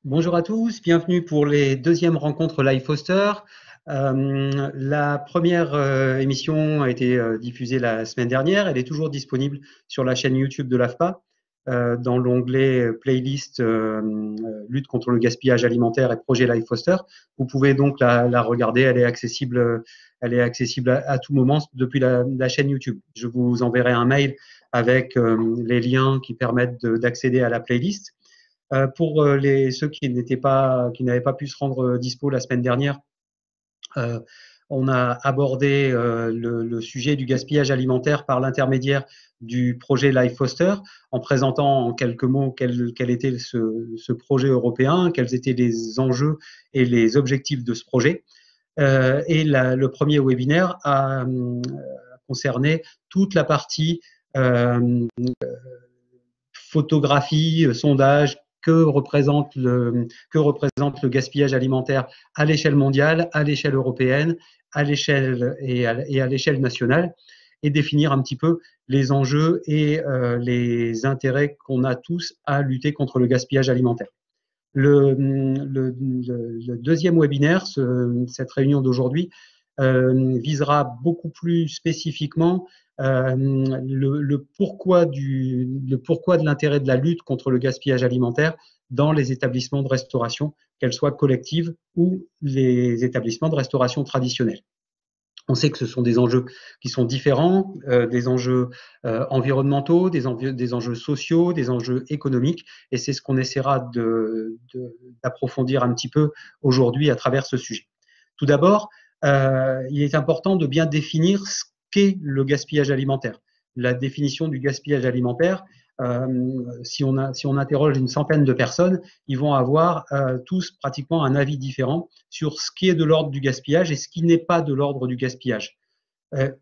Bonjour à tous, bienvenue pour les deuxièmes rencontres Live Foster. La première émission a été diffusée la semaine dernière. Elle est toujours disponible sur la chaîne YouTube de l'AFPA dans l'onglet playlist lutte contre le gaspillage alimentaire et projet Live Foster. Vous pouvez donc la regarder, elle est accessible à tout moment depuis la chaîne YouTube. Je vous enverrai un mail avec les liens qui permettent d'accéder à la playlist. Pour ceux qui n'avaient pas pu se rendre dispo la semaine dernière, on a abordé le sujet du gaspillage alimentaire par l'intermédiaire du projet Life Foster, en présentant en quelques mots quel était ce projet européen, quels étaient les enjeux et les objectifs de ce projet. Le premier webinaire a concerné toute la partie photographie, sondage, que représente le gaspillage alimentaire à l'échelle mondiale, à l'échelle européenne, à l'échelle et à l'échelle nationale, et définir un petit peu les enjeux et les intérêts qu'on a tous à lutter contre le gaspillage alimentaire. Le deuxième webinaire, cette réunion d'aujourd'hui, visera beaucoup plus spécifiquement le pourquoi de l'intérêt de la lutte contre le gaspillage alimentaire dans les établissements de restauration, qu'elles soient collectives ou les établissements de restauration traditionnels. On sait que ce sont des enjeux qui sont différents, des enjeux environnementaux, des enjeux sociaux, des enjeux économiques, et c'est ce qu'on essaiera d'approfondir un petit peu aujourd'hui à travers ce sujet. Tout d'abord, il est important de bien définir ce qu'est le gaspillage alimentaire. La définition du gaspillage alimentaire, si on interroge une centaine de personnes, ils vont avoir tous pratiquement un avis différent sur ce qui est de l'ordre du gaspillage et ce qui n'est pas de l'ordre du gaspillage.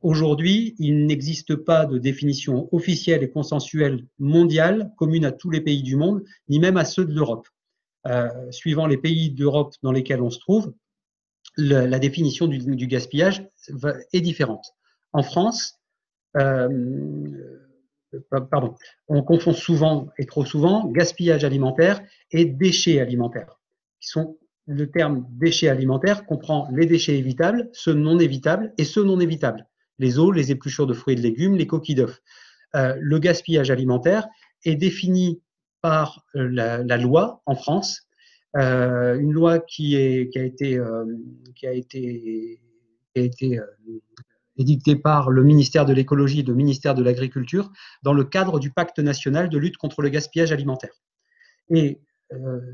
Aujourd'hui, il n'existe pas de définition officielle et consensuelle mondiale commune à tous les pays du monde, ni même à ceux de l'Europe. Suivant les pays d'Europe dans lesquels on se trouve, la définition du gaspillage est différente. En France, on confond souvent et trop souvent gaspillage alimentaire et déchets alimentaires. Le terme déchets alimentaires comprend les déchets évitables, ceux non évitables et ceux non évitables. Les os, les épluchures de fruits et de légumes, les coquilles d'œufs. Le gaspillage alimentaire est défini par la loi en France, une loi qui a été édictée par le ministère de l'Écologie et le ministère de l'Agriculture dans le cadre du Pacte national de lutte contre le gaspillage alimentaire. Et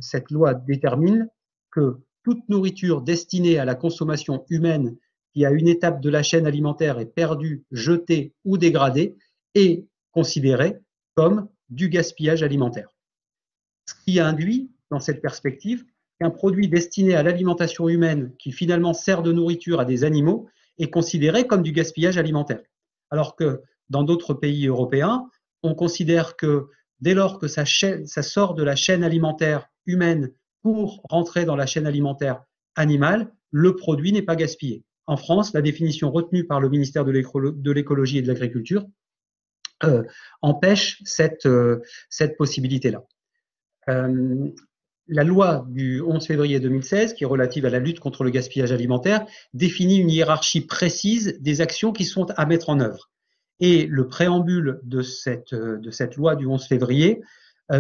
cette loi détermine que toute nourriture destinée à la consommation humaine qui à une étape de la chaîne alimentaire est perdue, jetée ou dégradée est considérée comme du gaspillage alimentaire. Ce qui induit, dans cette perspective, qu'un produit destiné à l'alimentation humaine qui finalement sert de nourriture à des animaux est considéré comme du gaspillage alimentaire. Alors que dans d'autres pays européens, on considère que dès lors que ça sort de la chaîne alimentaire humaine pour rentrer dans la chaîne alimentaire animale, le produit n'est pas gaspillé. En France, la définition retenue par le ministère de l'Écologie et de l'Agriculture empêche cette possibilité-là. La loi du 11 février 2016, qui est relative à la lutte contre le gaspillage alimentaire, définit une hiérarchie précise des actions qui sont à mettre en œuvre. Et le préambule de cette loi du 11 février,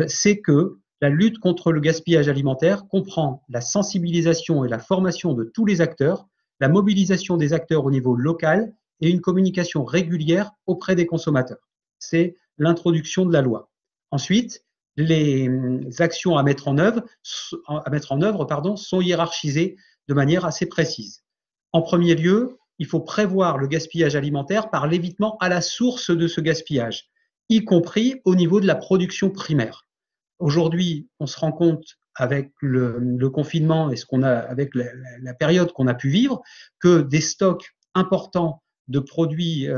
c'est que la lutte contre le gaspillage alimentaire comprend la sensibilisation et la formation de tous les acteurs, la mobilisation des acteurs au niveau local et une communication régulière auprès des consommateurs. C'est l'introduction de la loi. Ensuite, les actions à mettre en œuvre sont hiérarchisées de manière assez précise. En premier lieu, il faut prévoir le gaspillage alimentaire par l'évitement à la source de ce gaspillage, y compris au niveau de la production primaire. Aujourd'hui, on se rend compte avec le confinement et avec la période qu'on a pu vivre, que des stocks importants de produits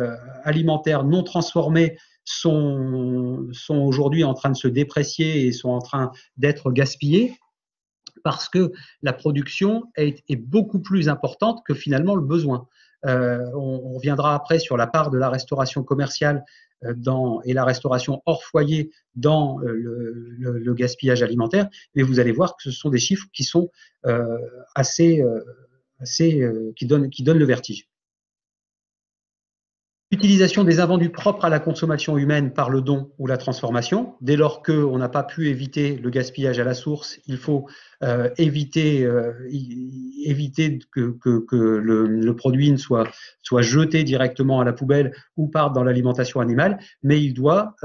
alimentaires non transformés sont aujourd'hui en train de se déprécier et sont en train d'être gaspillés parce que la production est beaucoup plus importante que finalement le besoin. On reviendra après sur la part de la restauration commerciale et la restauration hors foyer dans le gaspillage alimentaire, mais vous allez voir que ce sont des chiffres qui sont qui donnent le vertige. Utilisation des invendus propres à la consommation humaine par le don ou la transformation. Dès lors qu'on n'a pas pu éviter le gaspillage à la source, il faut éviter que le produit ne soit jeté directement à la poubelle ou parte dans l'alimentation animale, mais il doit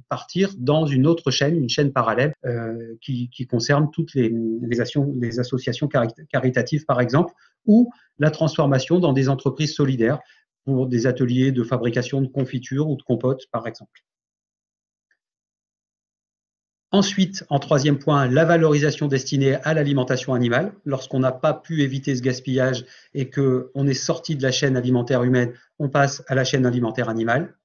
partir dans une autre chaîne, une chaîne parallèle qui concerne toutes les associations caritatives, par exemple, ou la transformation dans des entreprises solidaires, pour des ateliers de fabrication de confitures ou de compotes, par exemple. Ensuite, en troisième point, la valorisation destinée à l'alimentation animale. Lorsqu'on n'a pas pu éviter ce gaspillage et qu'on est sorti de la chaîne alimentaire humaine, on passe à la chaîne alimentaire animale.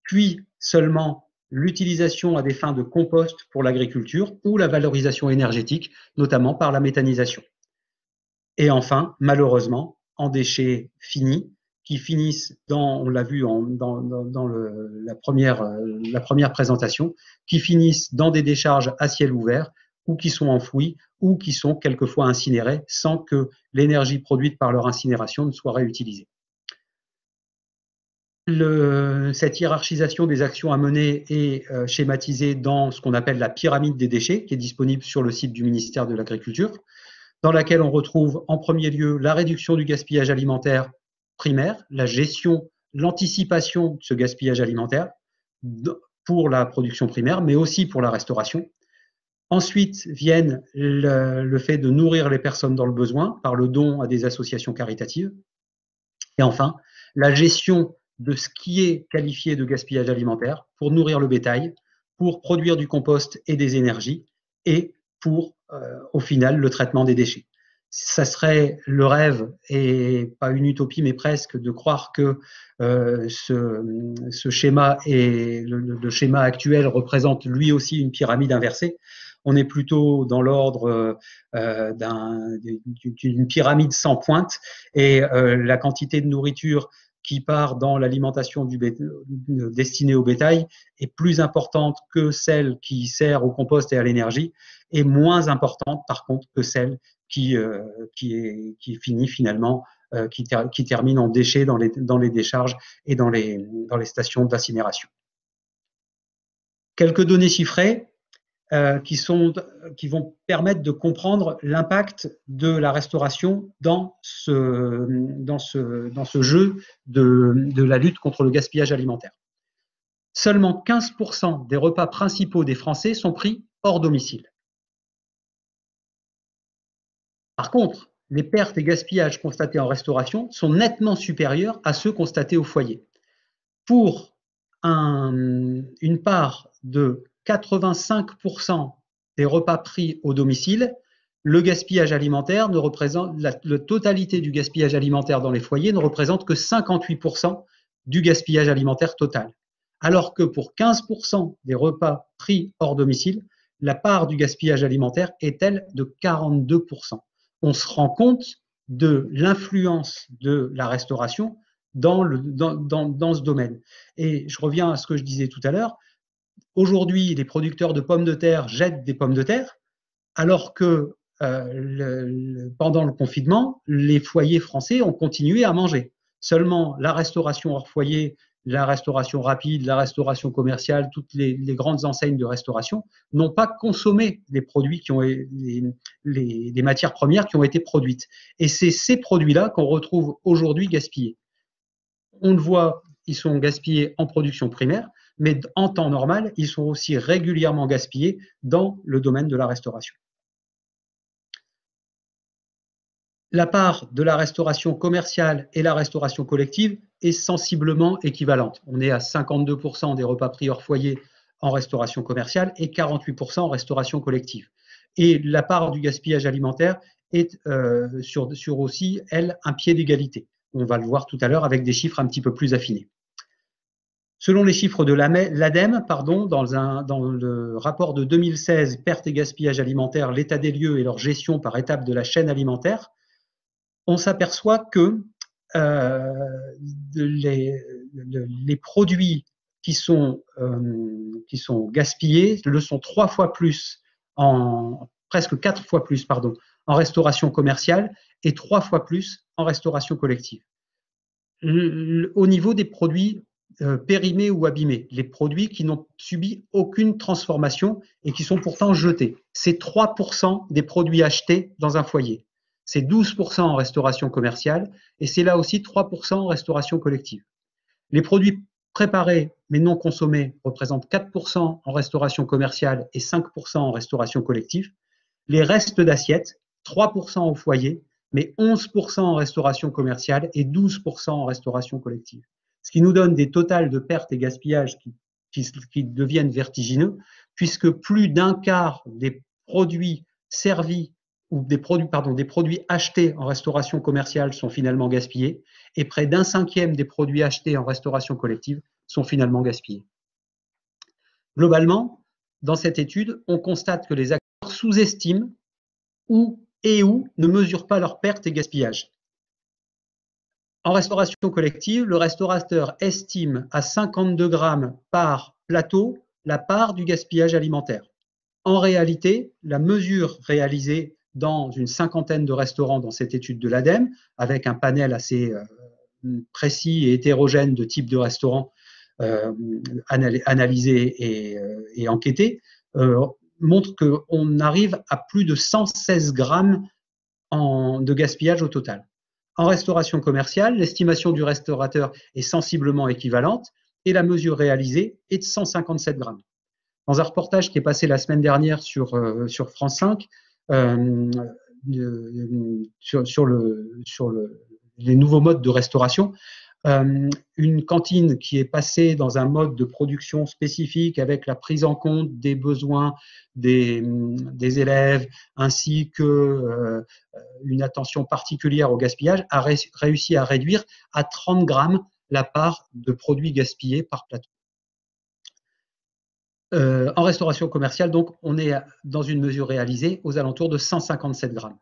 Puis seulement l'utilisation à des fins de compost pour l'agriculture ou la valorisation énergétique, notamment par la méthanisation. Et enfin, malheureusement, en déchets finis, qui finissent on l'a vu dans la première présentation, qui finissent dans des décharges à ciel ouvert ou qui sont enfouis ou qui sont quelquefois incinérés sans que l'énergie produite par leur incinération ne soit réutilisée. Cette hiérarchisation des actions à mener est schématisée dans ce qu'on appelle la pyramide des déchets, qui est disponible sur le site du ministère de l'Agriculture, dans laquelle on retrouve en premier lieu la réduction du gaspillage alimentaire primaire, la gestion, l'anticipation de ce gaspillage alimentaire pour la production primaire, mais aussi pour la restauration. Ensuite viennent le fait de nourrir les personnes dans le besoin par le don à des associations caritatives. Et enfin, la gestion de ce qui est qualifié de gaspillage alimentaire pour nourrir le bétail, pour produire du compost et des énergies, et pour, au final, le traitement des déchets. Ça serait le rêve, et pas une utopie, mais presque, de croire que ce schéma le schéma actuel représente lui aussi une pyramide inversée. On est plutôt dans l'ordre d'une pyramide sans pointe, et la quantité de nourriture qui part dans l'alimentation destinée au bétail est plus importante que celle qui sert au compost et à l'énergie, et moins importante par contre que celle qui finit finalement, qui termine en déchets dans les décharges et dans les stations d'incinération. Quelques données chiffrées qui vont permettre de comprendre l'impact de la restauration dans ce jeu de la lutte contre le gaspillage alimentaire. Seulement 15% des repas principaux des Français sont pris hors domicile. Par contre, les pertes et gaspillages constatés en restauration sont nettement supérieurs à ceux constatés au foyer. Pour une part de 85% des repas pris au domicile, le gaspillage alimentaire ne représente, la totalité du gaspillage alimentaire dans les foyers ne représente que 58% du gaspillage alimentaire total. Alors que pour 15% des repas pris hors domicile, la part du gaspillage alimentaire est-elle de 42%. On se rend compte de l'influence de la restauration dans ce domaine. Et je reviens à ce que je disais tout à l'heure. Aujourd'hui, les producteurs de pommes de terre jettent des pommes de terre, alors que pendant le confinement, les foyers français ont continué à manger. Seulement, la restauration hors foyer, la restauration rapide, la restauration commerciale, toutes les grandes enseignes de restauration n'ont pas consommé les produits les matières premières qui ont été produites. Et c'est ces produits-là qu'on retrouve aujourd'hui gaspillés. On le voit, ils sont gaspillés en production primaire, mais en temps normal, ils sont aussi régulièrement gaspillés dans le domaine de la restauration. La part de la restauration commerciale et la restauration collective est sensiblement équivalente. On est à 52% des repas pris hors foyer en restauration commerciale et 48% en restauration collective. Et la part du gaspillage alimentaire est sur aussi, elle, un pied d'égalité. On va le voir tout à l'heure avec des chiffres un petit peu plus affinés. Selon les chiffres de l'ADEME, dans le rapport de 2016, pertes et gaspillage alimentaire, l'état des lieux et leur gestion par étapes de la chaîne alimentaire, on s'aperçoit que les produits qui sont gaspillés le sont 3 fois plus, presque 4 fois plus, pardon, en restauration commerciale et 3 fois plus en restauration collective. Au niveau des produits périmés ou abîmés, les produits qui n'ont subi aucune transformation et qui sont pourtant jetés, c'est 3% des produits achetés dans un foyer. C'est 12% en restauration commerciale et c'est là aussi 3% en restauration collective. Les produits préparés mais non consommés représentent 4% en restauration commerciale et 5% en restauration collective. Les restes d'assiettes, 3% au foyer, mais 11% en restauration commerciale et 12% en restauration collective. Ce qui nous donne des totals de pertes et gaspillages qui deviennent vertigineux, puisque plus d'un quart des produits servis ou des produits achetés en restauration commerciale sont finalement gaspillés, et près d'un cinquième des produits achetés en restauration collective sont finalement gaspillés. Globalement, dans cette étude, on constate que les acteurs sous-estiment ou ne mesurent pas leurs pertes et gaspillages. En restauration collective, le restaurateur estime à 52 grammes par plateau la part du gaspillage alimentaire. En réalité, la mesure réalisée dans une cinquantaine de restaurants dans cette étude de l'ADEME, avec un panel assez précis et hétérogène de types de restaurants analysés et enquêtés, montre qu'on arrive à plus de 116 grammes de gaspillage au total. En restauration commerciale, l'estimation du restaurateur est sensiblement équivalente et la mesure réalisée est de 157 grammes. Dans un reportage qui est passé la semaine dernière sur France 5, sur les nouveaux modes de restauration, une cantine qui est passée dans un mode de production spécifique avec la prise en compte des besoins des élèves ainsi que une attention particulière au gaspillage a réussi à réduire à 30 grammes la part de produits gaspillés par plateau. En restauration commerciale, donc, on est dans une mesure réalisée aux alentours de 157 grammes.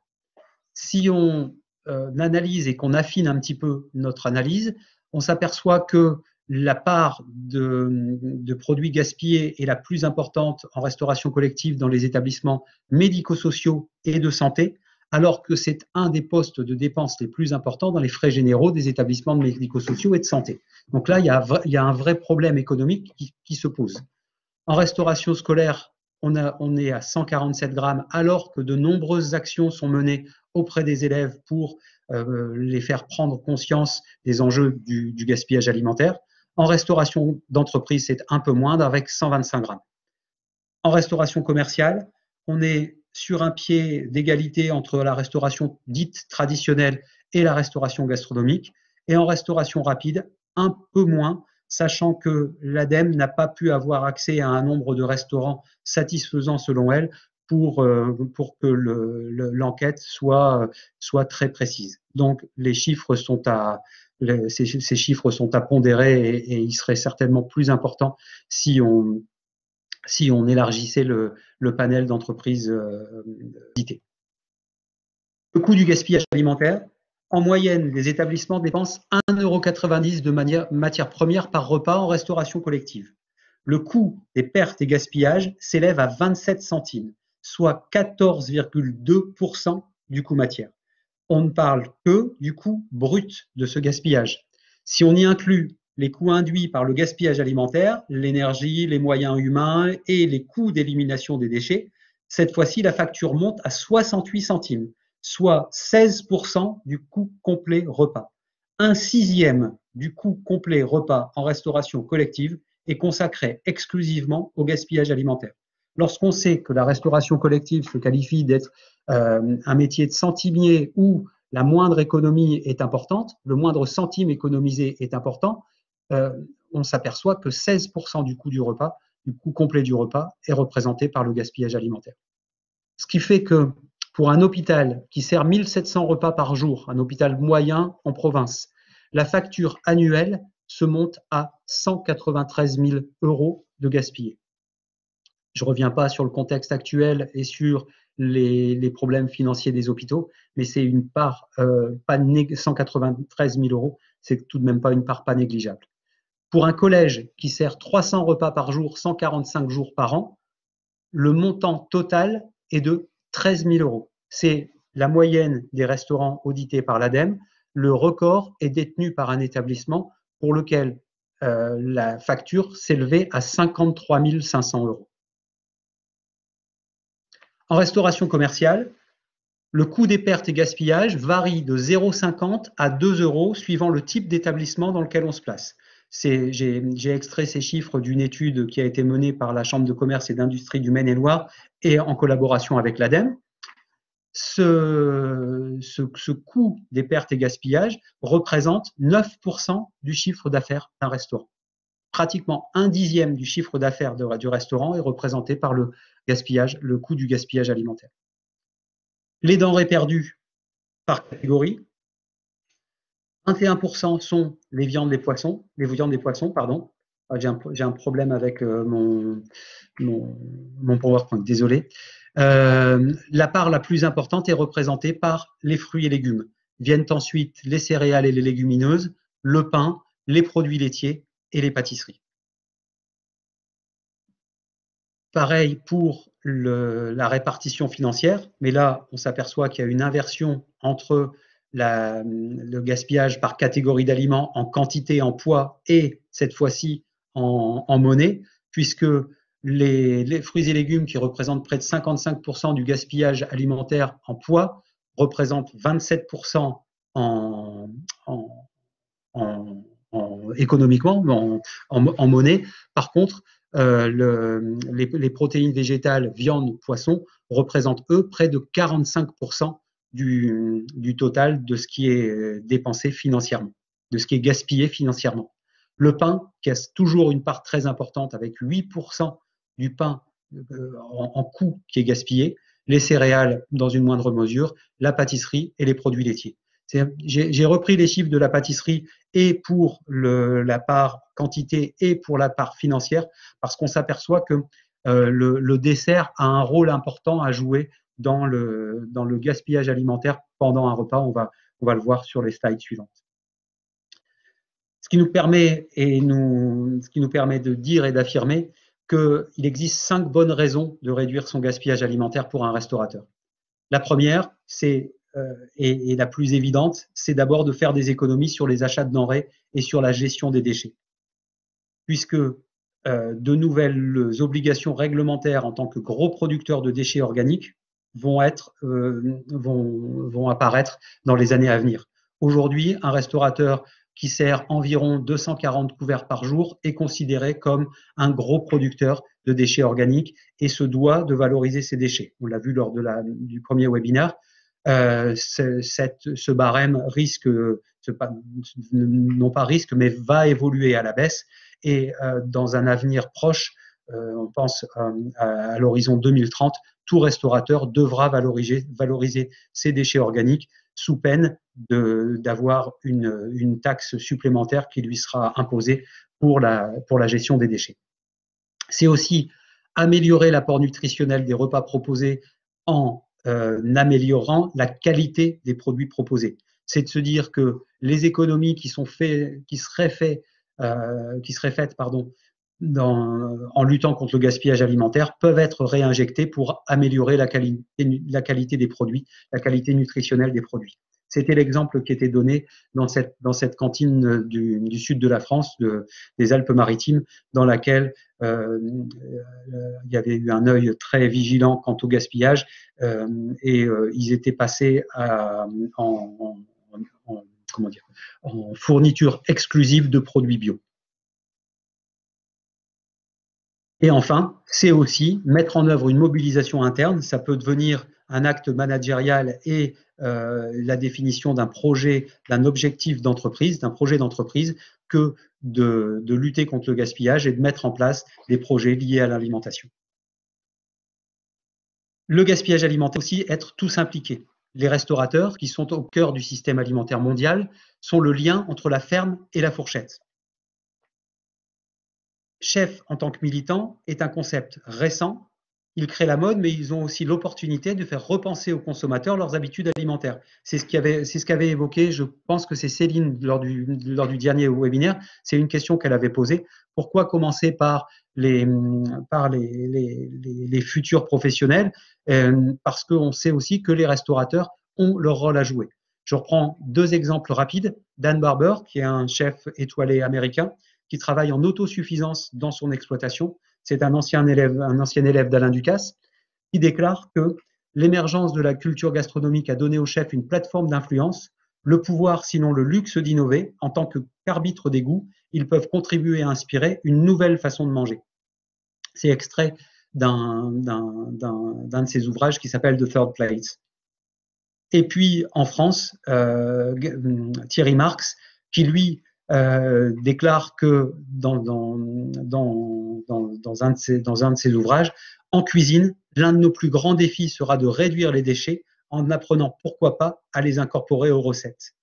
Si on analyse et qu'on affine un petit peu notre analyse, on s'aperçoit que la part de produits gaspillés est la plus importante en restauration collective dans les établissements médico-sociaux et de santé, alors que c'est un des postes de dépenses les plus importants dans les frais généraux des établissements médico-sociaux et de santé. Donc là, il y a un vrai problème économique qui se pose. En restauration scolaire, on est à 147 grammes, alors que de nombreuses actions sont menées auprès des élèves pour les faire prendre conscience des enjeux du gaspillage alimentaire. En restauration d'entreprise, c'est un peu moindre, avec 125 grammes. En restauration commerciale, on est sur un pied d'égalité entre la restauration dite traditionnelle et la restauration gastronomique. Et en restauration rapide, un peu moins, sachant que l'ADEME n'a pas pu avoir accès à un nombre de restaurants satisfaisant selon elle pour que l'enquête soit très précise. Donc les chiffres ces chiffres sont à pondérer et il serait certainement plus important si on élargissait le panel d'entreprises citées. Le coût du gaspillage alimentaire. En moyenne, les établissements dépensent 1,90 € de matière première par repas en restauration collective. Le coût des pertes et gaspillages s'élève à 27 centimes, soit 14,2% du coût matière. On ne parle que du coût brut de ce gaspillage. Si on y inclut les coûts induits par le gaspillage alimentaire, l'énergie, les moyens humains et les coûts d'élimination des déchets, cette fois-ci, la facture monte à 68 centimes. Soit 16% du coût complet repas. Un sixième du coût complet repas en restauration collective est consacré exclusivement au gaspillage alimentaire. Lorsqu'on sait que la restauration collective se qualifie d'être un métier de centimier où la moindre économie est importante, le moindre centime économisé est important, on s'aperçoit que 16% du coût du repas, du coût complet du repas, est représenté par le gaspillage alimentaire. Ce qui fait que pour un hôpital qui sert 1700 repas par jour, un hôpital moyen en province, la facture annuelle se monte à 193 000 € de gaspillé. Je ne reviens pas sur le contexte actuel et sur les problèmes financiers des hôpitaux, mais c'est une part, 193 000 euros, c'est tout de même pas une part pas négligeable. Pour un collège qui sert 300 repas par jour, 145 jours par an, le montant total est de 13 000 euros. C'est la moyenne des restaurants audités par l'ADEME. Le record est détenu par un établissement pour lequel la facture s'élevait à 53 500 euros. En restauration commerciale, le coût des pertes et gaspillages varie de 0,50 à 2 euros suivant le type d'établissement dans lequel on se place. J'ai extrait ces chiffres d'une étude qui a été menée par la Chambre de commerce et d'industrie du Maine-et-Loire et en collaboration avec l'ADEME. Ce coût des pertes et gaspillages représente 9% du chiffre d'affaires d'un restaurant. Pratiquement 1/10 du chiffre d'affaires du restaurant est représenté par le gaspillage, le coût du gaspillage alimentaire. Les denrées perdues par catégorie, 21% sont les viandes des poissons, pardon. J'ai un problème avec mon PowerPoint, désolé. La part la plus importante est représentée par les fruits et légumes. Viennent ensuite les céréales et les légumineuses, le pain, les produits laitiers et les pâtisseries. Pareil pour la répartition financière, mais là, on s'aperçoit qu'il y a une inversion entre le gaspillage par catégorie d'aliments en quantité, en poids et cette fois-ci en monnaie, puisque les fruits et légumes qui représentent près de 55% du gaspillage alimentaire en poids représentent 27% économiquement, en monnaie. Par contre, les protéines végétales, viande, poisson, représentent, eux, près de 45% du total de ce qui est dépensé financièrement, de ce qui est gaspillé financièrement. Le pain, qui a toujours une part très importante, avec 8% du pain en coût qui est gaspillé, les céréales dans une moindre mesure, la pâtisserie et les produits laitiers. J'ai repris les chiffres de la pâtisserie et pour la part quantité et pour la part financière, parce qu'on s'aperçoit que le dessert a un rôle important à jouer dans le gaspillage alimentaire pendant un repas. On va le voir sur les slides suivantes. Ce qui nous permet de dire et d'affirmer qu'il existe 5 bonnes raisons de réduire son gaspillage alimentaire pour un restaurateur. La première, c'est et la plus évidente, c'est d'abord de faire des économies sur les achats de denrées et sur la gestion des déchets. Puisque de nouvelles obligations réglementaires en tant que gros producteur de déchets organiques vont apparaître dans les années à venir. Aujourd'hui, un restaurateur qui sert environ 240 couverts par jour est considéré comme un gros producteur de déchets organiques et se doit de valoriser ces déchets. On l'a vu lors du premier webinaire. Ce barème risque, non pas risque, mais va évoluer à la baisse et dans un avenir proche, on pense à l'horizon 2030, tout restaurateur devra valoriser ses déchets organiques sous peine d'avoir une taxe supplémentaire qui lui sera imposée pour la gestion des déchets. C'est aussi améliorer l'apport nutritionnel des repas proposés en améliorant la qualité des produits proposés. C'est de se dire que les économies qui seraient faites en luttant contre le gaspillage alimentaire peuvent être réinjectées pour améliorer la qualité des produits, la qualité nutritionnelle des produits. C'était l'exemple qui était donné dans cette cantine du sud de la France, des Alpes-Maritimes, dans laquelle il y avait eu un œil très vigilant quant au gaspillage et ils étaient passés en fourniture exclusive de produits bio. Et enfin, c'est aussi mettre en œuvre une mobilisation interne. Ça peut devenir un acte managérial et la définition d'un projet, d'un objectif d'entreprise, d'un projet d'entreprise, que de lutter contre le gaspillage et de mettre en place des projets liés à l'alimentation. Le gaspillage alimentaire aussi, être tous impliqués. Les restaurateurs, qui sont au cœur du système alimentaire mondial, sont le lien entre la ferme et la fourchette. Chef en tant que militant est un concept récent ils créent la mode, mais ils ont aussi l'opportunité de faire repenser aux consommateurs leurs habitudes alimentaires. C'est ce qu'avait évoqué, je pense que c'est Céline lors du dernier webinaire. C'est une question qu'elle avait posée. Pourquoi commencer par les futurs professionnels? Parce qu'on sait aussi que les restaurateurs ont leur rôle à jouer. Je reprends deux exemples rapides. Dan Barber, qui est un chef étoilé américain, qui travaille en autosuffisance dans son exploitation. C'est un ancien élève d'Alain Ducasse, qui déclare que l'émergence de la culture gastronomique a donné aux chefs une plateforme d'influence, le pouvoir, sinon le luxe d'innover. En tant qu'arbitre des goûts, ils peuvent contribuer à inspirer une nouvelle façon de manger. C'est extrait d'un de ses ouvrages qui s'appelle The Third Place. Et puis en France, Thierry Marx, qui lui déclare que dans un de ses ouvrages, en cuisine, l'un de nos plus grands défis sera de réduire les déchets en apprenant, pourquoi pas, à les incorporer aux recettes.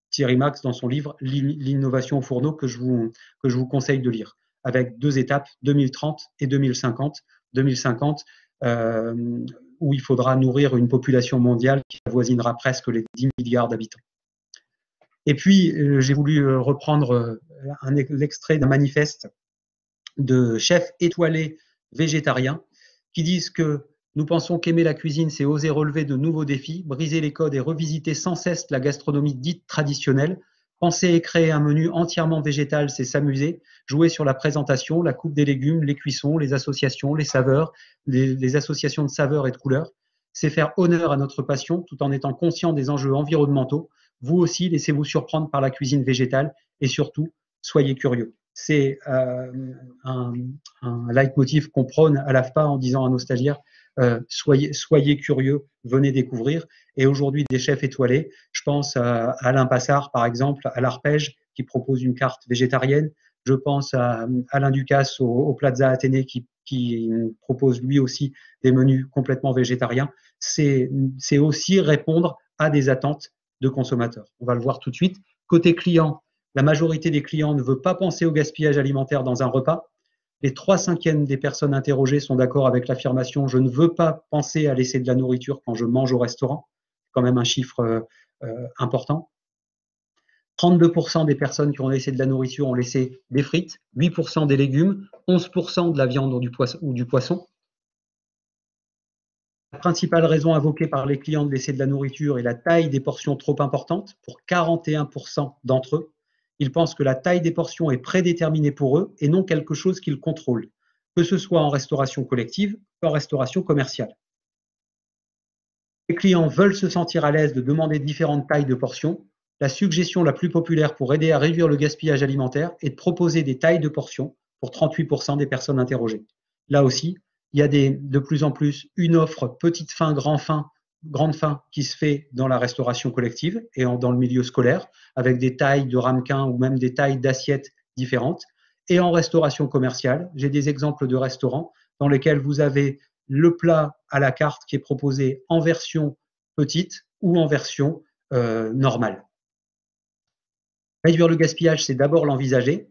Thierry Marx dans son livre L'innovation au fourneau, que je vous conseille de lire, avec deux étapes, 2030 et 2050. 2050, où il faudra nourrir une population mondiale qui avoisinera presque les 10 milliards d'habitants. Et puis, j'ai voulu reprendre l'extrait d'un manifeste de chefs étoilés végétariens qui disent que nous pensons qu'aimer la cuisine, c'est oser relever de nouveaux défis, briser les codes et revisiter sans cesse la gastronomie dite traditionnelle. Penser et créer un menu entièrement végétal, c'est s'amuser, jouer sur la présentation, la coupe des légumes, les cuissons, les associations, les saveurs, les associations de saveurs et de couleurs. C'est faire honneur à notre passion tout en étant conscient des enjeux environnementaux. Vous aussi, laissez-vous surprendre par la cuisine végétale et surtout, soyez curieux. C'est un leitmotiv qu'on prône à l'AFPA en disant à nos stagiaires soyez curieux, venez découvrir. Et aujourd'hui, des chefs étoilés, je pense à Alain Passard, par exemple, à l'Arpège, qui propose une carte végétarienne. Je pense à Alain Ducasse au Plaza Athénée, qui propose lui aussi des menus complètement végétariens. C'est aussi répondre à des attentes de consommateurs. On va le voir tout de suite. Côté client, la majorité des clients ne veut pas penser au gaspillage alimentaire dans un repas. Les 3/5 des personnes interrogées sont d'accord avec l'affirmation « je ne veux pas penser à laisser de la nourriture quand je mange au restaurant », quand même un chiffre important. 32% des personnes qui ont laissé de la nourriture ont laissé des frites, 8% des légumes, 11% de la viande ou du poisson. La principale raison invoquée par les clients de laisser de la nourriture est la taille des portions trop importantes pour 41% d'entre eux. Ils pensent que la taille des portions est prédéterminée pour eux et non quelque chose qu'ils contrôlent, que ce soit en restauration collective ou en restauration commerciale. Les clients veulent se sentir à l'aise de demander différentes tailles de portions. La suggestion la plus populaire pour aider à réduire le gaspillage alimentaire est de proposer des tailles de portions pour 38% des personnes interrogées. Là aussi, il y a de plus en plus une offre petite faim, grande faim qui se fait dans la restauration collective et dans le milieu scolaire, avec des tailles de ramequins ou même des tailles d'assiettes différentes. Et en restauration commerciale, j'ai des exemples de restaurants dans lesquels vous avez le plat à la carte qui est proposé en version petite ou en version normale. Réduire le gaspillage, c'est d'abord l'envisager.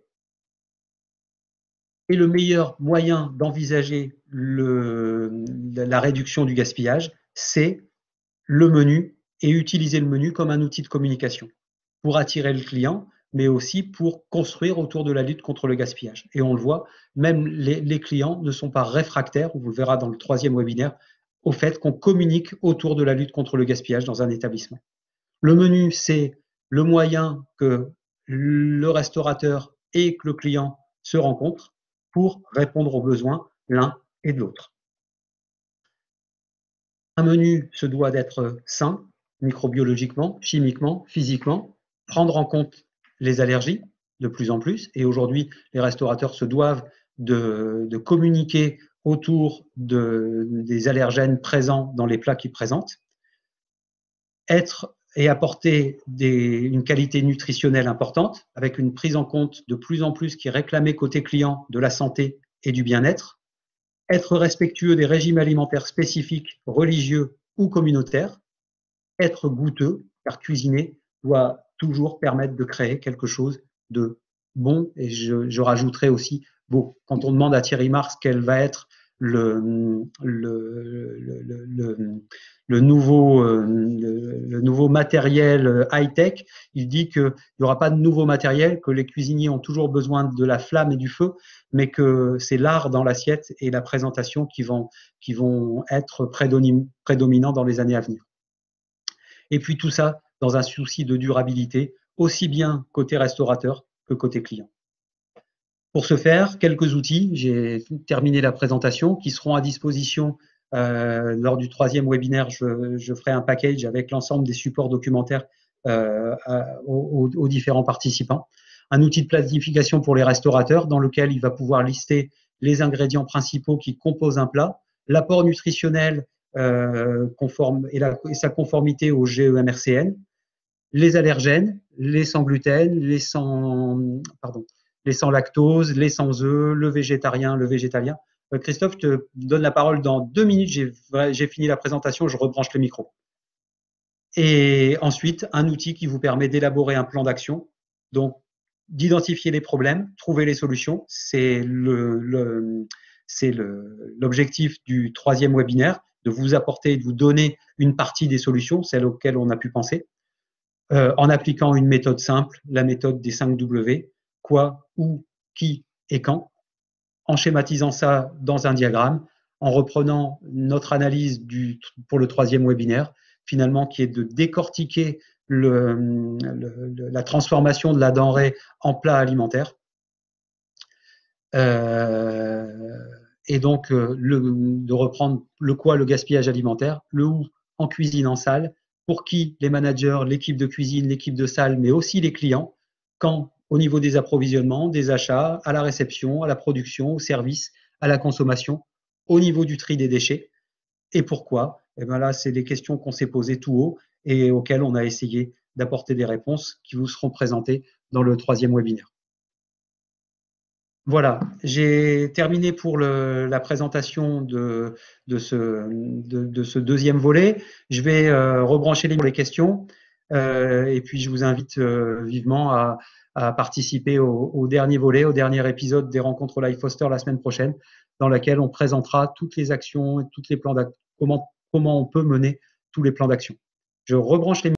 Et le meilleur moyen d'envisager la réduction du gaspillage, c'est le menu et utiliser le menu comme un outil de communication pour attirer le client, mais aussi pour construire autour de la lutte contre le gaspillage. Et on le voit, même les clients ne sont pas réfractaires, on vous le verra dans le 3e webinaire, au fait qu'on communique autour de la lutte contre le gaspillage dans un établissement. Le menu, c'est le moyen que le restaurateur et que le client se rencontrent pour répondre aux besoins l'un et de l'autre. Un menu se doit d'être sain, microbiologiquement, chimiquement, physiquement, prendre en compte les allergies de plus en plus. Et aujourd'hui, les restaurateurs se doivent de communiquer autour des allergènes présents dans les plats qu'ils présentent. Être et apporter une qualité nutritionnelle importante, avec une prise en compte de plus en plus qui est réclamée côté client de la santé et du bien-être. Être respectueux des régimes alimentaires spécifiques, religieux ou communautaires. Être goûteux, car cuisiner doit toujours permettre de créer quelque chose de bon. Et je rajouterai aussi beau. Quand on demande à Thierry Marx quel va être le, le, le nouveau matériel high-tech. Il dit qu'il n'y aura pas de nouveau matériel, que les cuisiniers ont toujours besoin de la flamme et du feu, mais que c'est l'art dans l'assiette et la présentation qui vont être prédominants dans les années à venir. Et puis tout ça dans un souci de durabilité, aussi bien côté restaurateur que côté client. Pour ce faire, quelques outils, j'ai terminé la présentation, qui seront à disposition lors du 3e webinaire. Je ferai un package avec l'ensemble des supports documentaires aux différents participants. Un outil de planification pour les restaurateurs dans lequel il va pouvoir lister les ingrédients principaux qui composent un plat, l'apport nutritionnel conforme et sa conformité au GEMRCN, les allergènes, les sans gluten, les sans lactose, les sans œufs, le végétarien, le végétalien. Christophe, je te donne la parole dans 2 minutes. J'ai fini la présentation, je rebranche le micro. Et ensuite, un outil qui vous permet d'élaborer un plan d'action, donc d'identifier les problèmes, trouver les solutions. C'est l'objectif du 3e webinaire, de vous apporter, de vous donner une partie des solutions, celles auxquelles on a pu penser, en appliquant une méthode simple, la méthode des 5 W, quoi, où, qui et quand, en schématisant ça dans un diagramme, en reprenant notre analyse pour le 3e webinaire, finalement, qui est de décortiquer la transformation de la denrée en plat alimentaire. Et donc, de reprendre le quoi, le gaspillage alimentaire, le où, en cuisine, en salle, pour qui les managers, l'équipe de cuisine, l'équipe de salle, mais aussi les clients, quand au niveau des approvisionnements, des achats, à la réception, à la production, au service, à la consommation, au niveau du tri des déchets. Et pourquoi? Et bien là, c'est des questions qu'on s'est posées tout haut et auxquelles on a essayé d'apporter des réponses qui vous seront présentées dans le 3e webinaire. Voilà, j'ai terminé pour la présentation de ce 2e volet. Je vais rebrancher les questions et puis je vous invite vivement à participer au dernier volet, au dernier épisode des rencontres Life Foster la semaine prochaine, dans laquelle on présentera toutes les actions et tous les plans d'action, comment on peut mener tous les plans d'action. Je rebranche les